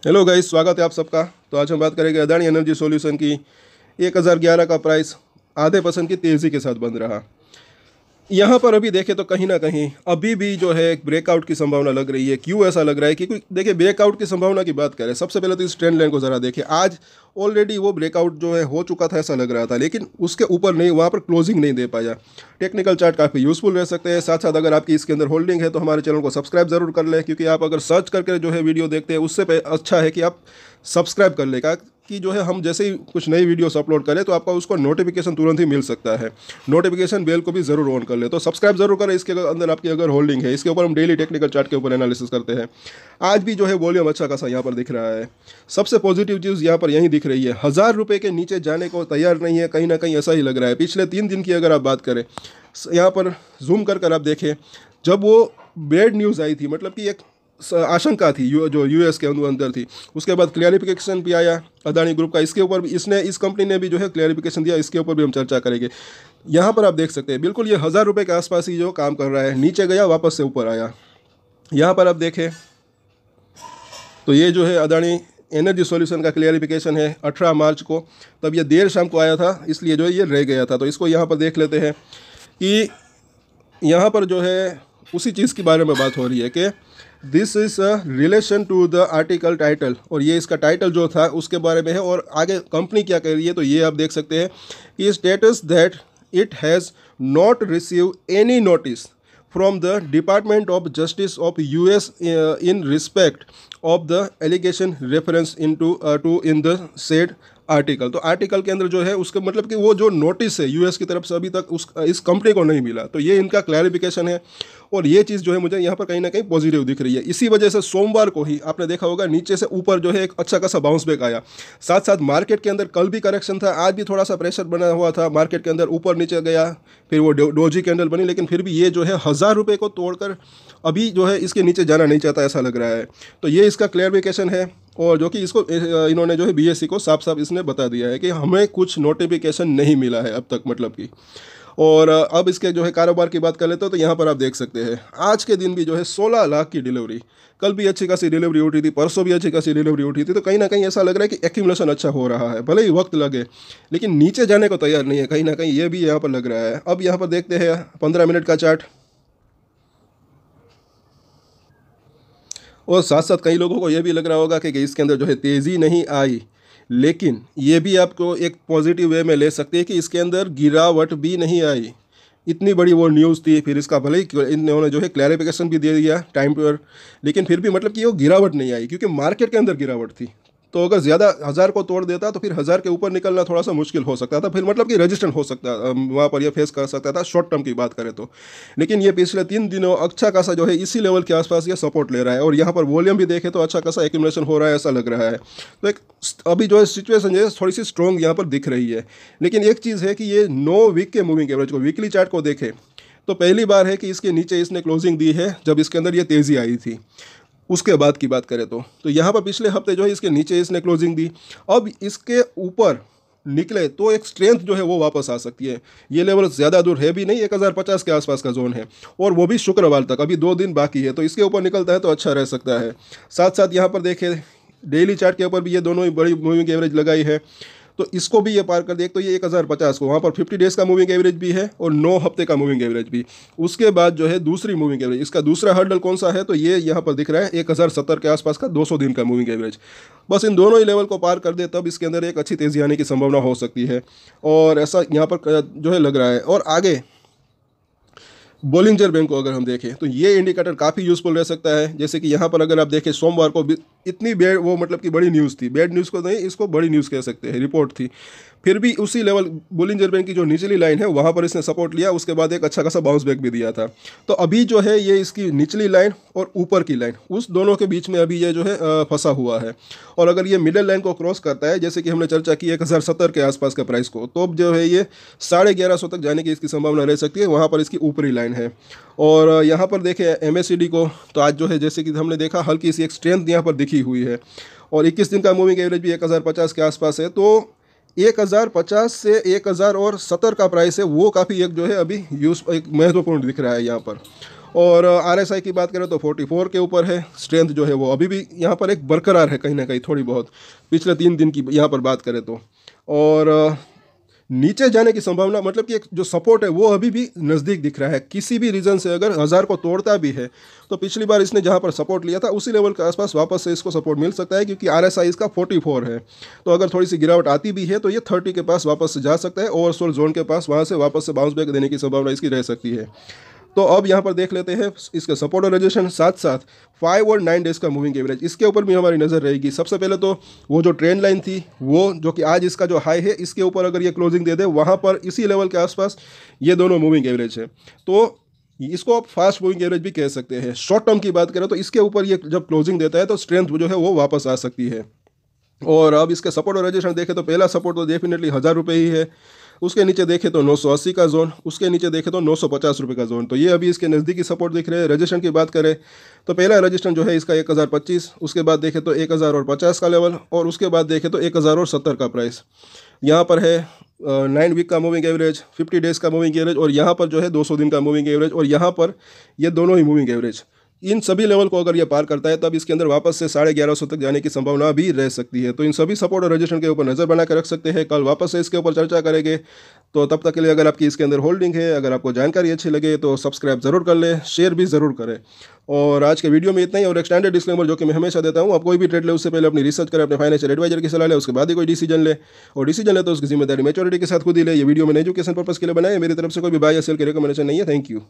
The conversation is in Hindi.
हेलो गाइस, स्वागत है आप सबका। तो आज हम बात करेंगे अदानी एनर्जी सॉल्यूशन की। 1011 का प्राइस आधे परसेंट की तेज़ी के साथ बंद रहा। यहाँ पर अभी देखें तो कहीं ना कहीं अभी भी जो है एक ब्रेकआउट की संभावना लग रही है। क्यों ऐसा लग रहा है? क्योंकि देखिए, ब्रेकआउट की संभावना की बात करें, सबसे पहले तो इस ट्रेंड लाइन को ज़रा देखिए। आज ऑलरेडी वो ब्रेकआउट जो है हो चुका था ऐसा लग रहा था, लेकिन उसके ऊपर नहीं, वहाँ पर क्लोजिंग नहीं दे पाया। टेक्निकल चार्ट काफ़ी यूजफुल रह सकते हैं। साथ साथ अगर आपकी इसके अंदर होल्डिंग है तो हमारे चैनल को सब्सक्राइब जरूर कर लें, क्योंकि आप अगर सर्च करके जो है वीडियो देखते हैं उससे अच्छा है कि आप सब्सक्राइब कर लेगा, कि जो है हम जैसे ही कुछ नई वीडियोस अपलोड करें तो आपका उसको नोटिफिकेशन तुरंत ही मिल सकता है। नोटिफिकेशन बेल को भी ज़रूर ऑन कर ले, तो सब्सक्राइब जरूर करें। इसके अंदर आपकी अगर होल्डिंग है, इसके ऊपर हम डेली टेक्निकल चार्ट के ऊपर एनालिसिस करते हैं। आज भी जो है वॉल्यूम अच्छा खासा यहाँ पर दिख रहा है। सबसे पॉजिटिव चीज़ यहाँ पर यही दिख रही है, 1000 रुपये के नीचे जाने को तैयार नहीं है, कहीं ना कहीं ऐसा ही लग रहा है। पिछले 3 दिन की अगर आप बात करें, यहाँ पर जूम कर आप देखें, जब वो बैड न्यूज़ आई थी, मतलब कि एक आशंका थी जो यूएस के अंदर थी, उसके बाद क्लियरिफिकेशन भी आया अदानी ग्रुप का। इसके ऊपर भी इस कंपनी ने भी जो है क्लियरिफिकेशन दिया, इसके ऊपर भी हम चर्चा करेंगे। यहाँ पर आप देख सकते हैं बिल्कुल ये 1000 रुपये के आसपास ही जो काम कर रहा है, नीचे गया वापस से ऊपर आया। यहाँ पर आप देखें तो ये जो है अदानी एनर्जी सॉल्यूशन का क्लियरिफिकेशन है 18 मार्च को। तब ये देर शाम को आया था, इसलिए जो है ये रह गया था। तो इसको यहाँ पर देख लेते हैं कि यहाँ पर जो है उसी चीज़ के बारे में बात हो रही है कि this is relation to the article title, और ये इसका टाइटल जो था उसके बारे में है। और आगे कंपनी क्या कह रही है तो ये आप देख सकते हैं कि status that it has not receive any notice from the department of justice of US in respect of the allegation reference to in the said article. तो आर्टिकल के अंदर जो है उसके मतलब कि वो जो नोटिस है यूएस की तरफ से अभी तक इस कंपनी को नहीं मिला, तो ये इनका क्लैरिफिकेशन है। और ये चीज़ जो है मुझे यहाँ पर कहीं ना कहीं पॉजिटिव दिख रही है। इसी वजह से सोमवार को ही आपने देखा होगा नीचे से ऊपर जो है एक अच्छा खासा बाउंस बैक आया। साथ साथ मार्केट के अंदर कल भी करेक्शन था, आज भी थोड़ा सा प्रेशर बना हुआ था मार्केट के अंदर, ऊपर नीचे गया, फिर वो डोजी कैंडल बनी, लेकिन फिर भी ये जो है 1000 रुपये को तोड़कर अभी जो है इसके नीचे जाना नहीं चाहता ऐसा लग रहा है। तो ये इसका क्लियरिफिकेशन है, और जो कि इसको इन्होंने जो है बीएससी को साफ साफ इसने बता दिया है कि हमें कुछ नोटिफिकेशन नहीं मिला है अब तक, मतलब कि। और अब इसके जो है कारोबार की बात कर लेते हो तो यहाँ पर आप देख सकते हैं आज के दिन भी जो है 16 लाख की डिलीवरी, कल भी अच्छी खासी डिलीवरी उठी थी, परसों भी अच्छी खासी डिलीवरी उठी थी। तो कहीं ना कहीं ऐसा लग रहा है कि एक्यूमुलेशन अच्छा हो रहा है, भले ही वक्त लगे, लेकिन नीचे जाने को तैयार नहीं है, कहीं ना कहीं ये भी यहाँ पर लग रहा है। अब यहाँ पर देखते हैं 15 मिनट का चार्ट। और साथ साथ कई लोगों को यह भी लग रहा होगा कि इसके अंदर जो है तेज़ी नहीं आई, लेकिन ये भी आपको एक पॉजिटिव वे में ले सकते हैं कि इसके अंदर गिरावट भी नहीं आई। इतनी बड़ी वो न्यूज़ थी, फिर इसका भले ही इन्होंने जो है क्लैरिफिकेशन भी दे दिया टाइम पर, लेकिन फिर भी मतलब कि वो गिरावट नहीं आई, क्योंकि मार्केट के अंदर गिरावट थी। तो अगर ज़्यादा 1000 को तोड़ देता तो फिर 1000 के ऊपर निकलना थोड़ा सा मुश्किल हो सकता था, फिर मतलब कि रेजिस्टेंट हो सकता, वहाँ पर ये फेस कर सकता था शॉर्ट टर्म की बात करें तो। लेकिन ये पिछले 3 दिनों अच्छा खासा जो है इसी लेवल के आसपास ये सपोर्ट ले रहा है, और यहाँ पर वॉल्यूम भी देखें तो अच्छा खासा एक्यूमुलेशन हो रहा है ऐसा लग रहा है। तो एक अभी जो है सिचुएशन है थोड़ी सी स्ट्रॉन्ग यहाँ पर दिख रही है। लेकिन एक चीज़ है कि ये 9 वीक के मूविंग एवरेज को, वीकली चार्ट को देखें तो पहली बार है कि इसके नीचे इसने क्लोजिंग दी है जब इसके अंदर ये तेज़ी आई थी। उसके बाद की बात करें तो यहाँ पर पिछले हफ्ते जो है इसके नीचे इसने क्लोजिंग दी। अब इसके ऊपर निकले तो एक स्ट्रेंथ जो है वो वापस आ सकती है। ये लेवल ज़्यादा दूर है भी नहीं, 1050 के आसपास का जोन है, और वो भी शुक्रवार तक, अभी 2 दिन बाकी है। तो इसके ऊपर निकलता है तो अच्छा रह सकता है। साथ साथ यहाँ पर देखें डेली चार्ट के ऊपर भी ये दोनों ही बड़ी मूविंग एवरेज लगाई है, तो इसको भी ये पार कर दे। एक तो ये 1050 को, वहाँ पर 50 डेज़ का मूविंग एवरेज भी है और 9 हफ्ते का मूविंग एवरेज भी। उसके बाद जो है दूसरी मूविंग एवरेज, इसका दूसरा हर्डल कौन सा है तो ये यहाँ पर दिख रहा है 1070 के आसपास का 200 दिन का मूविंग एवरेज। बस इन दोनों ही लेवल को पार कर दे तब इसके अंदर एक अच्छी तेज़ी आने की संभावना हो सकती है, और ऐसा यहाँ पर जो है लग रहा है। और आगे बोलिंजर बैंक को अगर हम देखें तो ये इंडिकेटर काफ़ी यूज़फुल रह सकता है। जैसे कि यहाँ पर अगर आप देखें सोमवार को इतनी बैड, वो मतलब कि बड़ी न्यूज़ थी, बैड न्यूज़ को नहीं, इसको बड़ी न्यूज़ कह सकते हैं, रिपोर्ट थी, फिर भी उसी लेवल बोलिंजर बैंक की जो निचली लाइन है वहाँ पर इसने सपोर्ट लिया, उसके बाद एक अच्छा खासा बाउंस बैक भी दिया था। तो अभी जो है ये इसकी निचली लाइन और ऊपर की लाइन, उस दोनों के बीच में अभी ये जो है फंसा हुआ है। और अगर ये मिडिल लाइन को क्रॉस करता है, जैसे कि हमने चर्चा की 1070 के आसपास का प्राइस को, तो अब जो है ये 1150 तक जाने की इसकी संभावना रह सकती है, वहाँ पर इसकी ऊपरी लाइन है। और यहाँ पर देखें MACD को, तो आज जो है जैसे कि हमने देखा हल्की सी एक स्ट्रेंथ यहाँ पर दिखी हुई है, और 21 दिन का मूविंग एवरेज भी 1050 के आसपास है। तो 1050 से 1070 का प्राइस है वो काफ़ी एक जो है अभी एक महत्वपूर्ण दिख रहा है यहाँ पर। और RSI की बात करें तो 44 के ऊपर है। स्ट्रेंथ जो है वो अभी भी यहाँ पर एक बरकरार है कहीं ना कहीं थोड़ी बहुत, पिछले 3 दिन की यहाँ पर बात करें तो। और नीचे जाने की संभावना, मतलब कि एक जो सपोर्ट है वो अभी भी नज़दीक दिख रहा है। किसी भी रीज़न से अगर 1000 को तोड़ता भी है तो पिछली बार इसने जहाँ पर सपोर्ट लिया था उसी लेवल के आसपास वापस से इसको सपोर्ट मिल सकता है, क्योंकि RSI इसका 44 है। तो अगर थोड़ी सी गिरावट आती भी है तो ये 30 के पास वापस से जा सकता है, ओवरसोल्ड जोन के पास, वहाँ से वापस से बाउंस बैक देने की संभावना इसकी रह सकती है। तो अब यहाँ पर देख लेते हैं इसका सपोर्ट और रेजिस्टेंस, साथ साथ 5 और 9 डेज का मूविंग एवरेज, इसके ऊपर भी हमारी नज़र रहेगी। सबसे पहले तो वो जो ट्रेंड लाइन थी, वो जो कि आज इसका जो हाई है, इसके ऊपर अगर ये क्लोजिंग दे दे, वहाँ पर इसी लेवल के आसपास ये दोनों मूविंग एवरेज है, तो इसको आप फास्ट मूविंग एवरेज भी कह सकते हैं। शॉर्ट टर्म की बात करें तो इसके ऊपर ये जब क्लोजिंग देता है तो स्ट्रेंथ जो है वो वापस आ सकती है। और अब इसके सपोर्ट और रेजिस्टेंस देखें तो पहला सपोर्ट तो डेफिनेटली 1000 रुपये ही है, उसके नीचे देखें तो 980 का जोन, उसके नीचे देखें तो 950 रुपये का जोन, तो ये अभी इसके नज़दीकी सपोर्ट दिख रहे हैं। रेजिस्टेंस की बात करें तो पहला रेजिस्टेंस जो है इसका 1025, उसके बाद देखें तो 1050 का लेवल, और उसके बाद देखें तो 1070 का प्राइस। यहाँ पर है 9 वीक का मूविंग एवरेज, 50 डेज़ का मूविंग एवरेज, और यहाँ पर जो है 200 दिन का मूविंग एवरेज, और यहाँ पर ये दोनों ही मूविंग एवरेज। इन सभी लेवल को अगर ये पार करता है तब इसके अंदर वापस से 1150 तक जाने की संभावना भी रह सकती है। तो इन सभी सपोर्ट और रेजिस्टेंस के ऊपर नज़र बना कर रख सकते हैं। कल वापस से इसके ऊपर चर्चा करेंगे। तो तब तक के लिए अगर आपकी इसके अंदर होल्डिंग है, अगर आपको जानकारी अच्छी लगे तो सब्सक्राइब ज़रूर कर लें, शेयर भी ज़रूर करें। और आज के वीडियो में इतना ही। और एक स्टैंडर्ड डिस्क्लेमर जो कि मैं हमेशा देता हूँ, आप कोई भी ट्रेड ले उससे पहले अपनी रिसर्च करें, अपने फाइनेंशियल एडवाइजर की सलाह ले, उसके बाद ही कोई डिसीजन ले, और डिसीजन ले तो उसकी जिम्मेदारी मैच्योरिटी के साथ खुद ही ले। ये वीडियो मैंने एजुकेशन पर्पस के लिए बनाया है, मेरी तरफ से कोई भी बाय या सेल की रिकमेंडेशन नहीं है। Thank you.